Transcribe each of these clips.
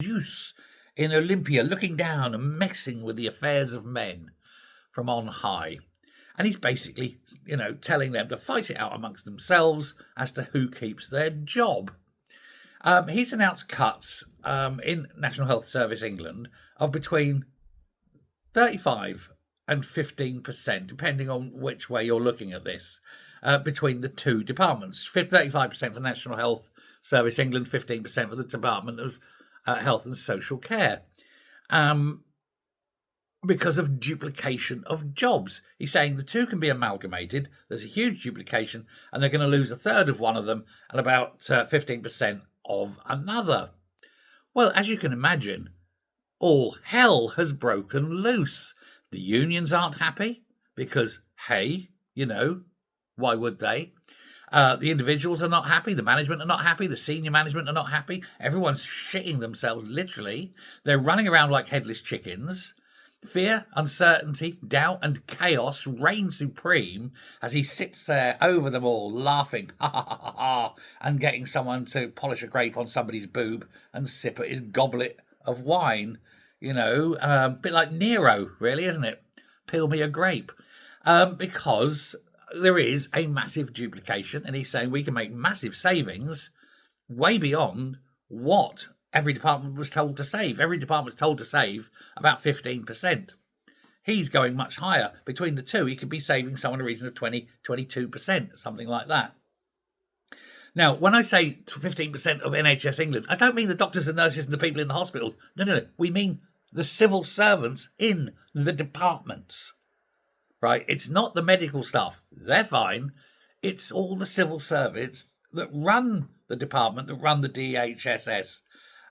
Zeus in Olympia looking down and messing with the affairs of men from on high. And he's basically, telling them to fight it out amongst themselves as to who keeps their job. He's announced cuts in National Health Service England of between 35 and 15%, depending on which way you're looking at this, between the two departments. 35% for National Health Service England, 15% for the Department of Health and Social Care. Because of duplication of jobs. He's saying the two can be amalgamated. There's a huge duplication, and they're going to lose a third of one of them and about 15% of another. Well, as you can imagine, all hell has broken loose. The unions aren't happy because, hey, why would they? The individuals are not happy. The management are not happy. The senior management are not happy. Everyone's shitting themselves, literally. They're running around like headless chickens. Fear, uncertainty, doubt, and chaos reign supreme as he sits there over them all, laughing, ha ha ha ha, and getting someone to polish a grape on somebody's boob and sip at his goblet of wine. A bit like Nero, really, isn't it? Peel me a grape. Because there is a massive duplication, and he's saying we can make massive savings way beyond what every department was told to save. Every department was told to save about 15%. He's going much higher. Between the two, he could be saving someone a region of 22%, something like that. Now, when I say 15% of NHS England, I don't mean the doctors and nurses and the people in the hospitals. No. We mean the civil servants in the departments, right? It's not the medical staff. They're fine. It's all the civil servants that run the department, that run the DHSS.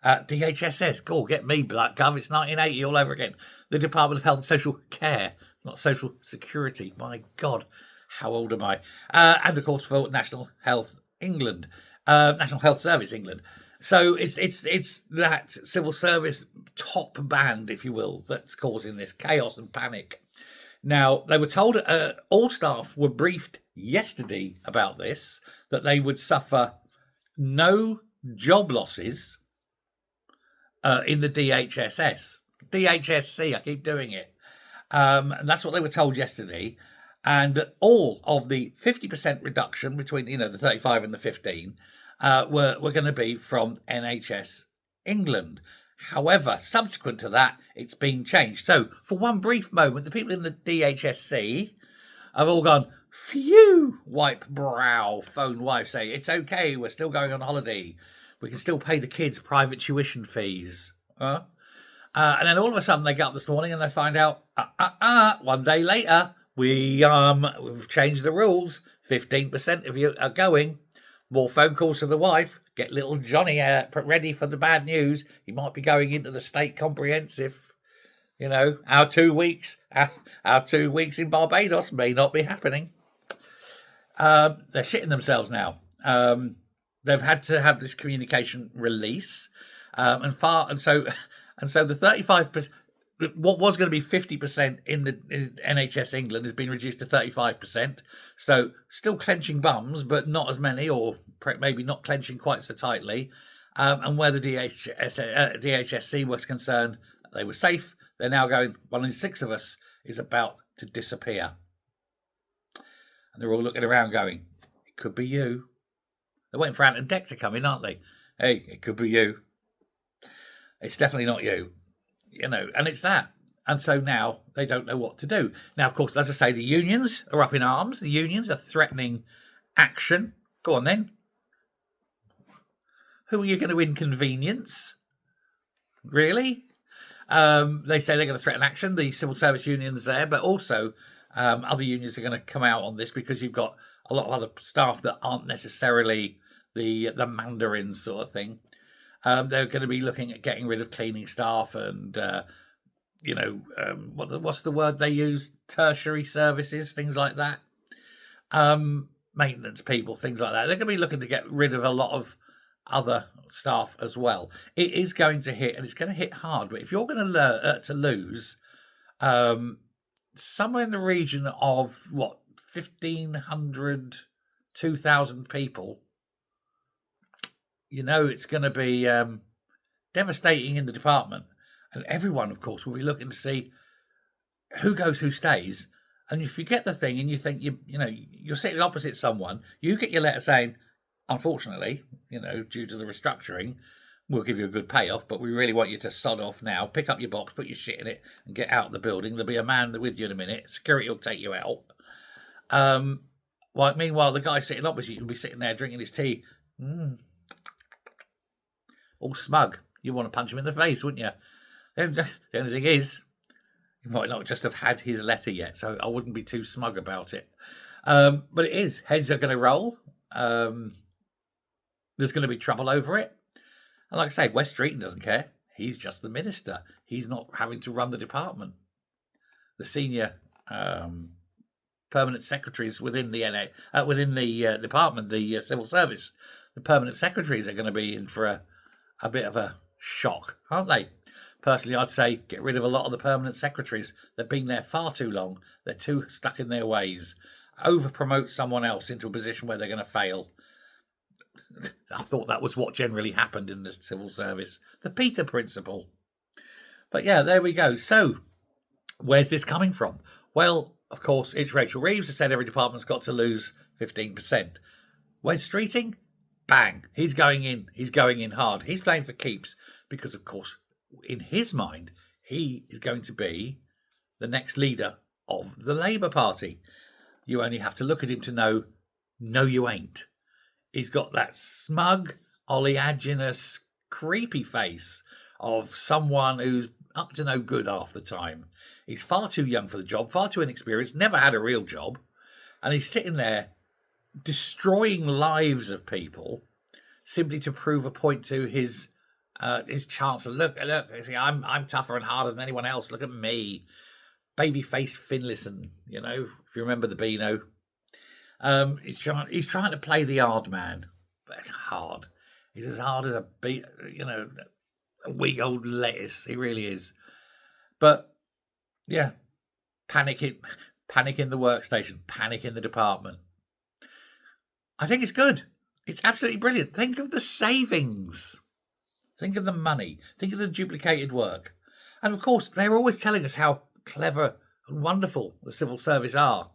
DHSS, cool, get me, Black Gov, it's 1980 all over again. The Department of Health and Social Care, not Social Security. My God, how old am I? And of course for National Health England, National Health Service England. So it's that civil service top band, if you will, that's causing this chaos and panic. Now, they were told, all staff were briefed yesterday about this, that they would suffer no job losses in the DHSS. DHSC, I keep doing it. And that's what they were told yesterday. And all of the 50% reduction between, the 35 and the 15 were going to be from NHS England. However, subsequent to that, it's been changed. So for one brief moment, the people in the DHSC have all gone, phew, wipe brow, phone wife, say, it's okay, we're still going on holiday. We can still pay the kids private tuition fees. And then all of a sudden they get up this morning and they find out, 1 day later, we've changed the rules. 15% of you are going. More phone calls to the wife. Get little Johnny ready for the bad news. He might be going into the state comprehensive. Our 2 weeks, our 2 weeks in Barbados may not be happening. They're shitting themselves now. They've had to have this communication release, and so the 35%, what was going to be 50% in the NHS England has been reduced to 35%. So still clenching bums, but not as many, or maybe not clenching quite so tightly. And where the DHSC was concerned, they were safe. They're now going, 1 in 6 of us is about to disappear. And they're all looking around going, it could be you. They're waiting for Ant and Dec to come in, aren't they? Hey, it could be you. It's definitely not you. And it's that. And so now they don't know what to do. Now, of course, as I say, the unions are up in arms. The unions are threatening action. Go on then. Who are you going to inconvenience? Really? They say they're going to threaten action. The civil service unions there, but also other unions are going to come out on this because you've got a lot of other staff that aren't necessarily the mandarins sort of thing. They're going to be looking at getting rid of cleaning staff and, what's the word they use? Tertiary services, things like that. Maintenance people, things like that. They're going to be looking to get rid of a lot of other staff as well. It is going to hit, and it's going to hit hard. But if you're going to lose somewhere in the region of, 1,500, 2,000 people, it's going to be devastating in the department. And everyone, of course, will be looking to see who goes, who stays. And if you get the thing and you think you're sitting opposite someone, you get your letter saying, unfortunately, due to the restructuring, we'll give you a good payoff, but we really want you to sod off now. Pick up your box, put your shit in it, and get out of the building. There'll be a man with you in a minute. Security will take you out. Meanwhile, the guy sitting opposite you will be sitting there drinking his tea, all smug. You want to punch him in the face, wouldn't you? The only thing is, he might not just have had his letter yet, so I wouldn't be too smug about it. But it is. Heads are going to roll. There's going to be trouble over it. And like I say, Wes Streeton doesn't care. He's just the minister. He's not having to run the department. The senior permanent secretaries within the department, the civil service, the permanent secretaries are going to be in for a bit of a shock, aren't they? Personally, I'd say get rid of a lot of the permanent secretaries. They've been there far too long. They're too stuck in their ways. Over-promote someone else into a position where they're going to fail. I thought that was what generally happened in the civil service. The Peter principle. But yeah, there we go. So, where's this coming from? Well, of course, it's Rachel Reeves who said every department's got to lose 15%. Wes Streeting? Bang. He's going in. He's going in hard. He's playing for keeps because, of course, in his mind, he is going to be the next leader of the Labour Party. You only have to look at him to know, no, you ain't. He's got that smug, oleaginous, creepy face of someone who's up to no good half the time. He's far too young for the job, far too inexperienced, never had a real job. And he's sitting there destroying lives of people simply to prove a point to his chancellor. Look, see, I'm tougher and harder than anyone else. Look at me. Baby-faced Finlayson, if you remember the Beano. He's trying to play the hard man, but it's hard. He's as hard as a weak old lettuce. He really is. But yeah, panic in the workstation, panic in the department. I think it's good. It's absolutely brilliant. Think of the savings. Think of the money. Think of the duplicated work. And of course, they're always telling us how clever and wonderful the civil service are.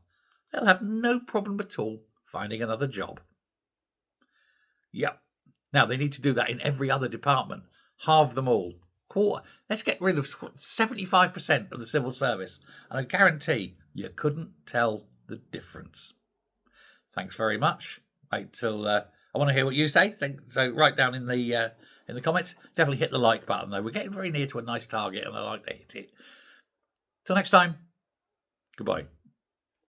They'll have no problem at all finding another job. Yep. Now, they need to do that in every other department. Halve them all. Quarter. Let's get rid of 75% of the civil service. And I guarantee you couldn't tell the difference. Thanks very much. Wait till I want to hear what you say. So write down in the comments. Definitely hit the like button, though. We're getting very near to a nice target, and I like to hit it. Till next time, goodbye.